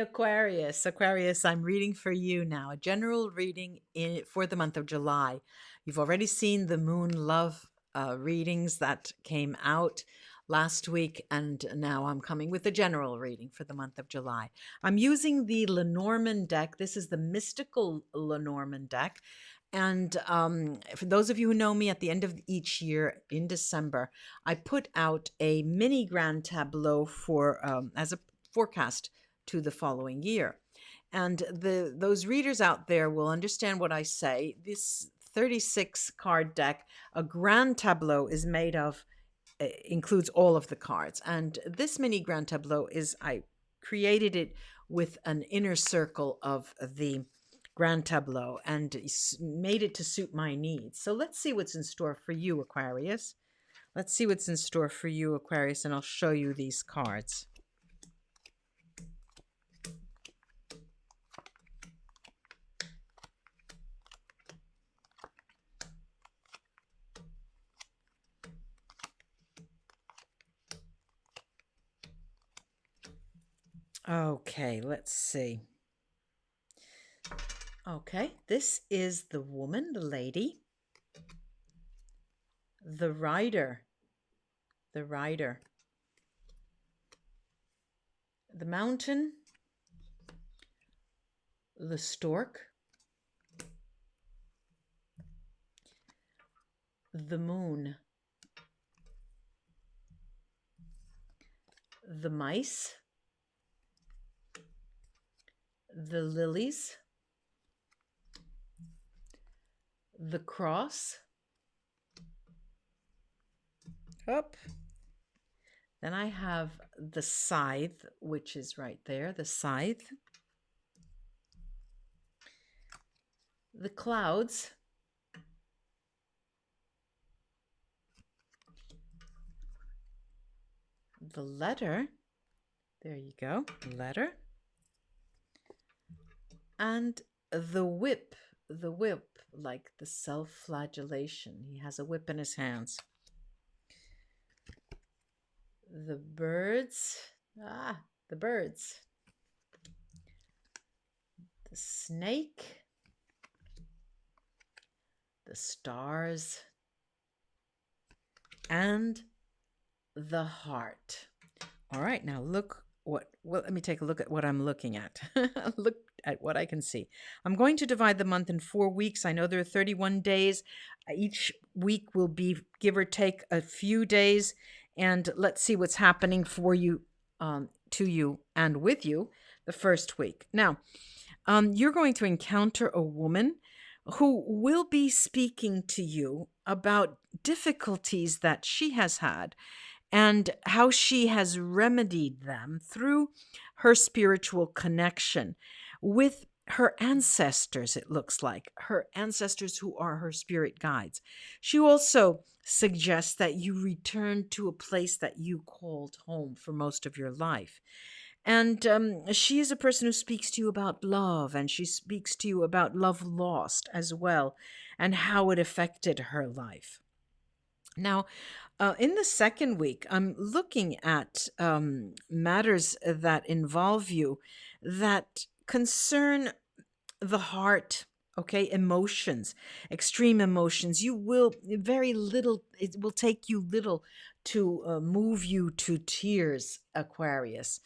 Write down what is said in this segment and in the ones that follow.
Aquarius. Aquarius, I'm reading for you now. A general reading for the month of July. You've already seen the moon love readings that came out last week, and now I'm coming with a general reading for the month of July. I'm using the Lenormand deck. This is the mystical Lenormand deck. And for those of you who know me, at the end of each year in December, I put out a mini grand tableau for as a forecast to the following year. And those readers out there will understand what I say. This 36 card deck, a grand tableau, is made of, includes all of the cards. And this mini grand tableau I created it with an inner circle of the grand tableau and made it to suit my needs. So let's see what's in store for you, Aquarius. Let's see what's in store for you, Aquarius, and I'll show you these cards. Okay, let's see. Okay, this is the woman, the lady, the rider, the mountain, the stork, the moon, the mice, the lilies, the cross, up. Then I have the scythe, which is right there, the scythe, the clouds, the letter, there you go, letter, and the whip, like the self-flagellation. He has a whip in his hands. The birds, the birds, the snake, the stars, and the heart. All right, now let me take a look at what I'm looking at. Look at what I can see. I'm going to divide the month in 4 weeks. I know there are 31 days. Each week will be give or take a few days. And let's see what's happening for you, to you, and with you the first week. Now, you're going to encounter a woman who will be speaking to you about difficulties that she has had and how she has remedied them through her spiritual connection with her ancestors, it looks like, her ancestors who are her spirit guides. She also suggests that you return to a place that you called home for most of your life. And she is a person who speaks to you about love, and she speaks to you about love lost as well, and how it affected her life. Now, in the second week, I'm looking at matters that involve you that concern the heart, okay, emotions, extreme emotions. You will, very little, it will take you little to move you to tears, Aquarius.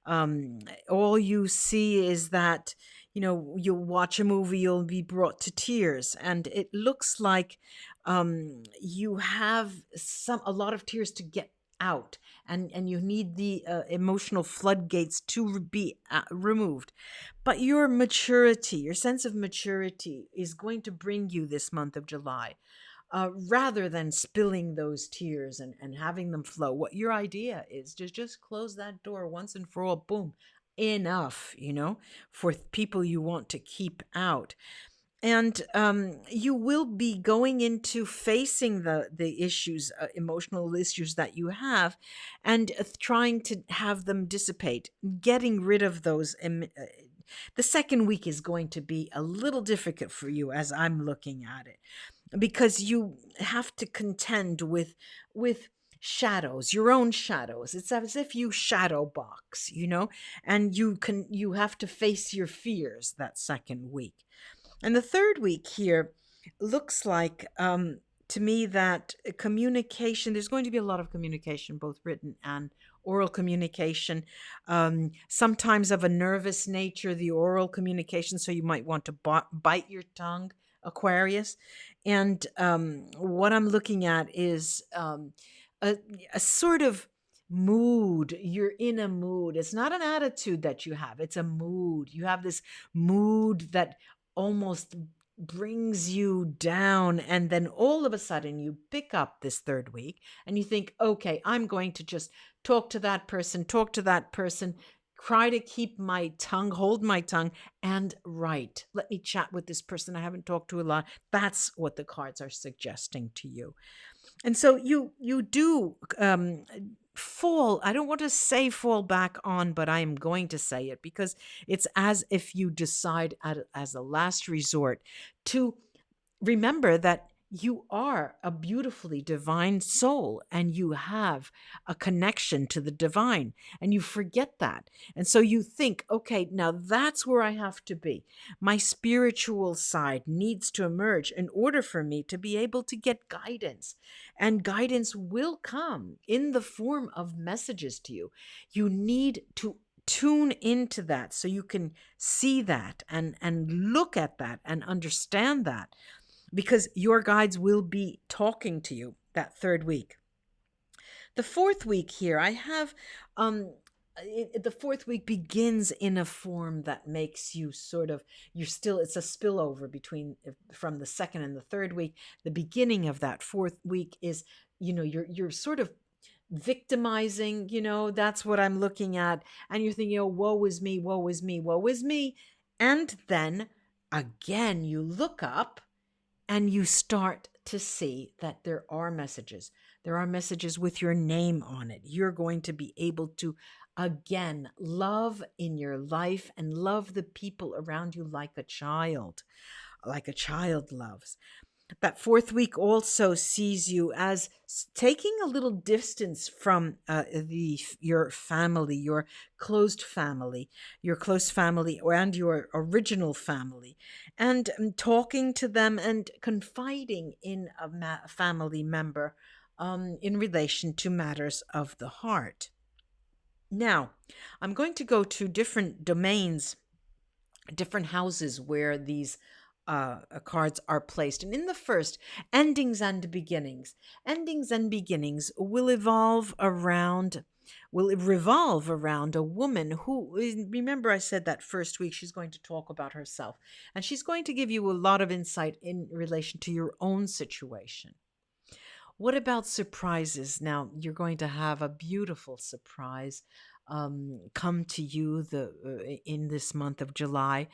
All you see is that, you'll watch a movie, you'll be brought to tears. And it looks like you have a lot of tears to get out, and you need the emotional floodgates to be removed. But your maturity, your sense of maturity is going to bring you this month of July. Rather than spilling those tears and having them flow, what your idea is to just close that door once and for all. Boom, enough, for people you want to keep out. And you will be going into facing the issues, emotional issues that you have, and trying to have them dissipate, getting rid of those. The second week is going to be a little difficult for you as I'm looking at it, because you have to contend with shadows, your own shadows. It's as if you shadow box, and you have to face your fears that second week. And the third week here looks like, to me, that communication, there's going to be a lot of communication, both written and oral communication, sometimes of a nervous nature, the oral communication. So you might want to bite your tongue, Aquarius. And what I'm looking at is a, a sort of mood. You're in a mood. It's not an attitude that you have, it's a mood. You have this mood that almost brings you down, and then all of a sudden you pick up this third week and you think, okay, I'm going to just talk to that person, try to keep my tongue, hold my tongue, and write. Let me chat with this person I haven't talked to a lot. That's what the cards are suggesting to you. And so you do fall, I don't want to say fall back on, but I am going to say it because it's as if you decide as a last resort to remember that you are a beautifully divine soul and you have a connection to the divine, and you forget that. And so you think, okay, now that's where I have to be. My spiritual side needs to emerge in order for me to be able to get guidance. And guidance will come in the form of messages to you. You need to tune into that so you can see that and look at that and understand that, because your guides will be talking to you that third week. The fourth week here, I have the fourth week begins in a form that makes you sort of, it's a spillover from the second and the third week. The beginning of that fourth week is, you're sort of victimizing, that's what I'm looking at. And you're thinking, oh, woe is me, woe is me, woe is me. And then again, you look up and you start to see that there are messages. There are messages with your name on it. You're going to be able to, again, love in your life and love the people around you like a child loves. That fourth week also sees you as taking a little distance from your family, your close family, and your original family, and talking to them and confiding in a family member in relation to matters of the heart. Now, I'm going to go to different domains, different houses where these cards are placed. And in the first, endings and beginnings. Endings and beginnings will revolve around a woman who, remember I said that first week she's going to talk about herself. And she's going to give you a lot of insight in relation to your own situation. What about surprises? Now, you're going to have a beautiful surprise come to you in this month of July.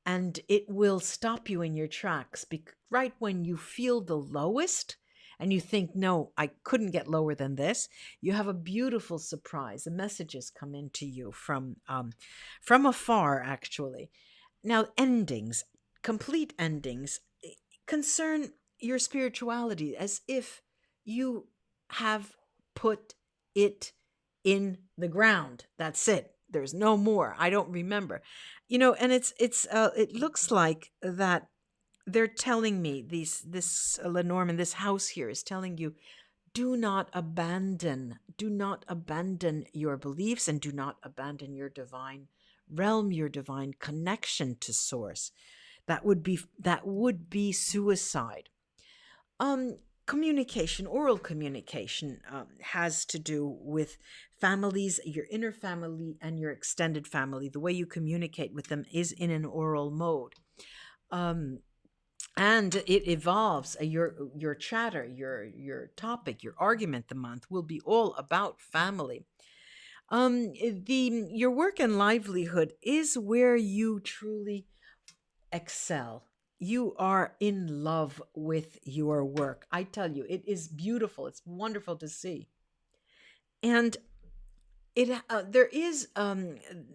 And it will stop you in your tracks right when you feel the lowest and you think, no, I couldn't get lower than this. You have a beautiful surprise. The messages come into you from afar, actually. Now, endings, complete endings, concern your spirituality as if you have put it in the ground. That's it. There's no more. I don't remember. And it looks like that they're telling me this Lenormand, this house here is telling you, do not abandon your beliefs, and do not abandon your divine realm, your divine connection to source. That would be suicide. Communication, oral communication, has to do with families, your inner family and your extended family. The way you communicate with them is in an oral mode. And it evolves. Your chatter, your topic, your argument the month will be all about family. Your work and livelihood is where you truly excel. You are in love with your work. I tell you, it is beautiful. It's wonderful to see. And there is,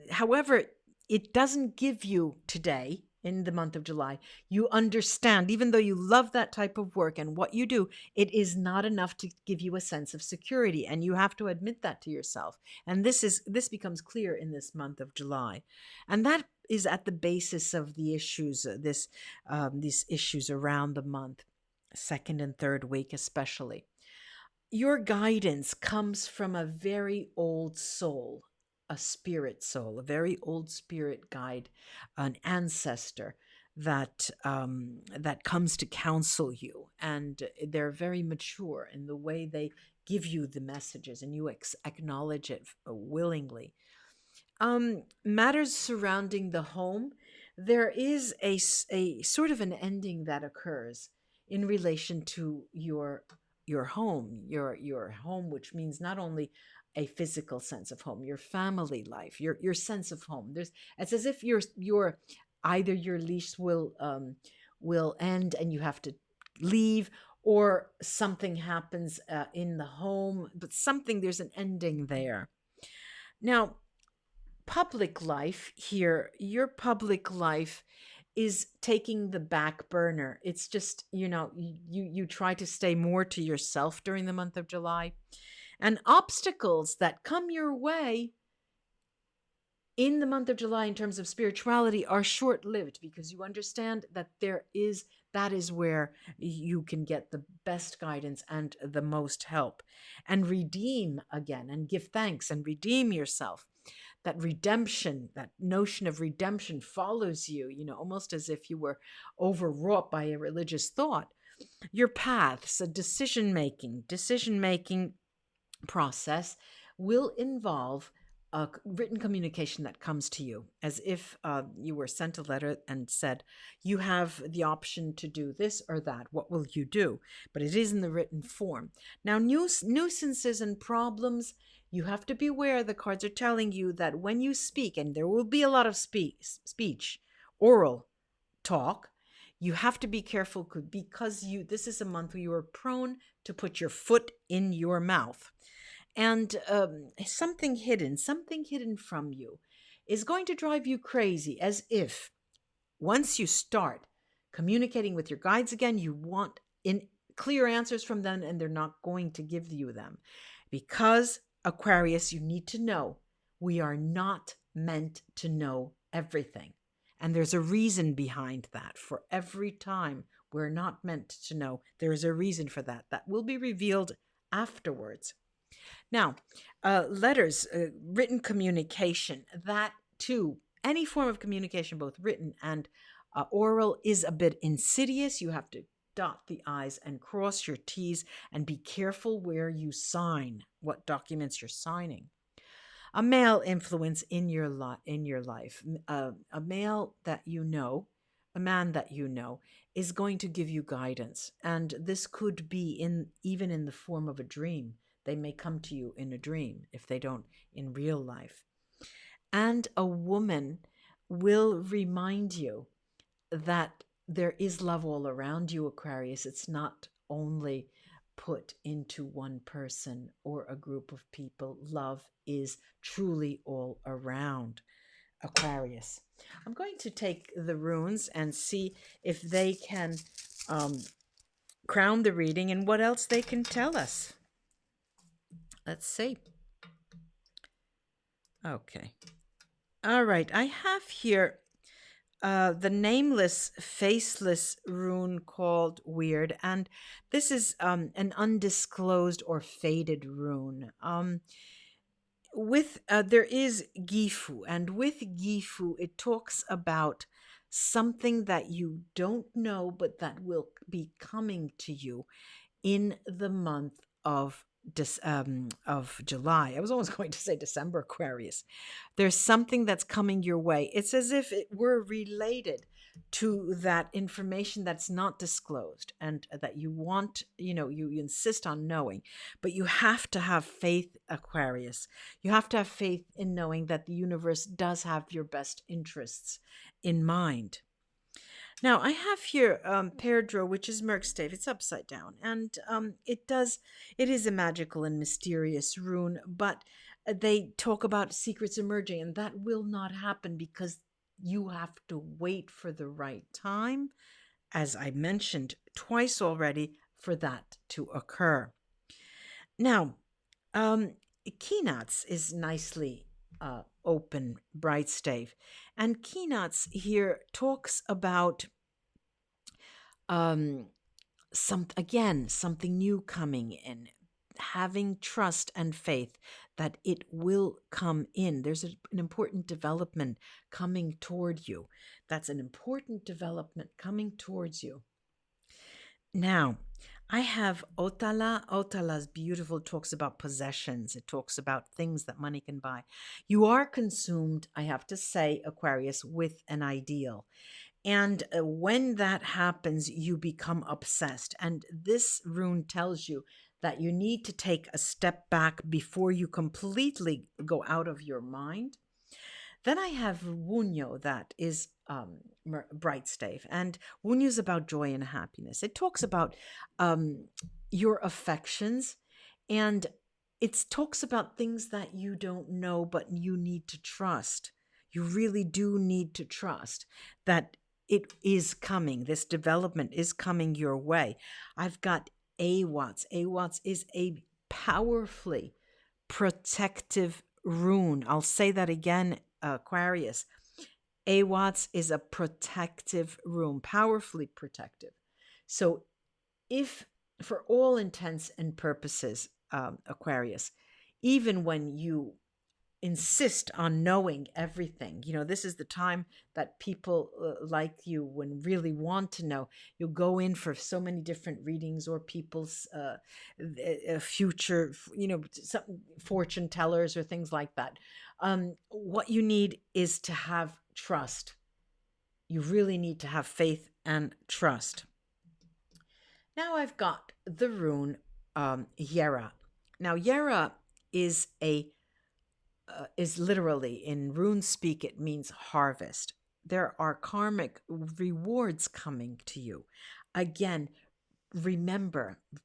however, it doesn't give you today in the month of July. You understand, even though you love that type of work and what you do, it is not enough to give you a sense of security. And you have to admit that to yourself. And this becomes clear in this month of July. And that is at the basis of the issues, these issues around the month, second and third week especially. Your guidance comes from a very old soul, a spirit soul, a very old spirit guide, an ancestor that comes to counsel you, and they're very mature in the way they give you the messages, and you acknowledge it willingly. Matters surrounding the home, there is a sort of an ending that occurs in relation to your home, your home, which means not only a physical sense of home, your family life, your sense of home. It's as if your either your lease will end and you have to leave, or something happens in the home, but something, there's an ending there. Now, public life here, your public life is taking the back burner. It's just, you try to stay more to yourself during the month of July. And obstacles that come your way in the month of July in terms of spirituality are short-lived, because you understand that that is where you can get the best guidance and the most help, and redeem again and give thanks and redeem yourself. That redemption, that notion of redemption follows you, almost as if you were overwrought by a religious thought. Your paths, a decision-making process will involve a written communication that comes to you, as if you were sent a letter and said, you have the option to do this or that. What will you do? But it is in the written form. Now, nuisances and problems, you have to be aware, the cards are telling you that when you speak, and there will be a lot of speech, oral talk, you have to be careful, because this is a month where you are prone to put your foot in your mouth. And something hidden from you is going to drive you crazy, as if once you start communicating with your guides again, you want clear answers from them, and they're not going to give you them. Because, Aquarius, you need to know, we are not meant to know everything. And there's a reason behind that. For every time we're not meant to know, there is a reason for that. That will be revealed afterwards. Now, letters, written communication, that too, any form of communication, both written and oral, is a bit insidious. You have to dot the I's and cross your T's, and be careful where you sign, what documents you're signing. A male influence in your life, a male that you know, a man that you know, is going to give you guidance, and this could be even in the form of a dream. They may come to you in a dream if they don't in real life. And a woman will remind you that there is love all around you, Aquarius. It's not only put into one person or a group of people. Love is truly all around, Aquarius. I'm going to take the runes and see if they can crown the reading and what else they can tell us. Let's see. Okay. All right. I have here the nameless, faceless rune called Weird. And this is an undisclosed or faded rune. There is Gifu. And with Gifu, it talks about something that you don't know, but that will be coming to you in the month of July. I was almost going to say December, Aquarius. There's something that's coming your way. It's as if it were related to that information that's not disclosed, and that you want, you insist on knowing. But you have to have faith, Aquarius. You have to have faith in knowing that the universe does have your best interests in mind. Now, I have here Perdro, which is Merkstave. It's upside down. And it is a magical and mysterious rune, but they talk about secrets emerging, and that will not happen, because you have to wait for the right time, as I mentioned twice already, for that to occur. Now, um, Keynotes is nicely open, bright stave. And Keynotes here talks about um, something new coming in, having trust and faith that it will come in. There's an important development coming toward you. That's an important development coming towards you. Now, I have Otala. Otala's beautiful, talks about possessions. It talks about things that money can buy. You are consumed, I have to say, Aquarius, with an ideal. And when that happens, you become obsessed. And this rune tells you that you need to take a step back before you completely go out of your mind. Then I have Wunyo, that is bright stave. And Wunyo is about joy and happiness. It talks about your affections, and it talks about things that you don't know, but you need to trust. You really do need to trust that it is coming. This development is coming your way. I've got Awats. Awats is a powerfully protective rune. I'll say that again, Aquarius. Awats is a protective rune, powerfully protective. So if, for all intents and purposes, Aquarius, even when you insist on knowing everything, this is the time that people like you, when really want to know, you'll go in for so many different readings, or people's future, some fortune tellers or things like that. What you need is to have trust. You really need to have faith and trust. Now I've got the rune Yera. Now Yera is literally, in rune speak, it means harvest. There are karmic rewards coming to you. Again,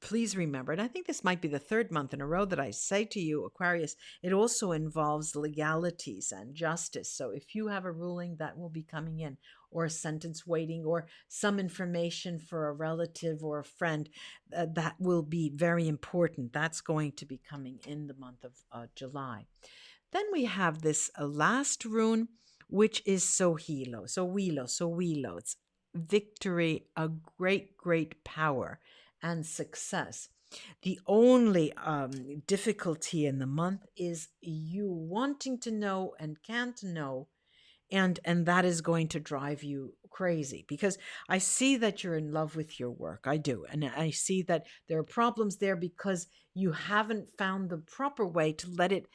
please remember, and I think this might be the third month in a row that I say to you, Aquarius, it also involves legalities and justice. So if you have a ruling that will be coming in, or a sentence waiting, or some information for a relative or a friend, that will be very important. That's going to be coming in the month of July. Then we have this last rune, which is Sohilo. Sohilo. It's victory, a great, great power and success. The only difficulty in the month is you wanting to know and can't know, and that is going to drive you crazy, because I see that you're in love with your work. I do. And I see that there are problems there because you haven't found the proper way to let it,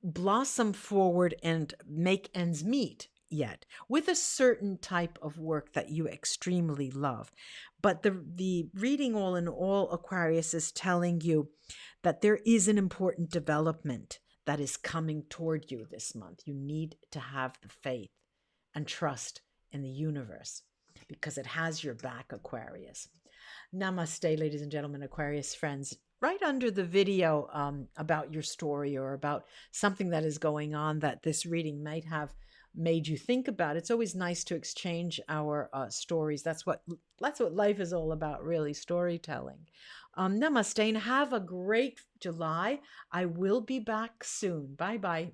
blossom forward and make ends meet yet, with a certain type of work that you extremely love. But the reading, all in all, Aquarius, is telling you that there is an important development that is coming toward you this month. You need to have the faith and trust in the universe, because it has your back, Aquarius. Namaste, ladies and gentlemen, Aquarius friends. Right under the video about your story, or about something that is going on that this reading might have made you think about. It's always nice to exchange our stories. That's what life is all about, really, storytelling. Namaste, and have a great July. I will be back soon. Bye-bye.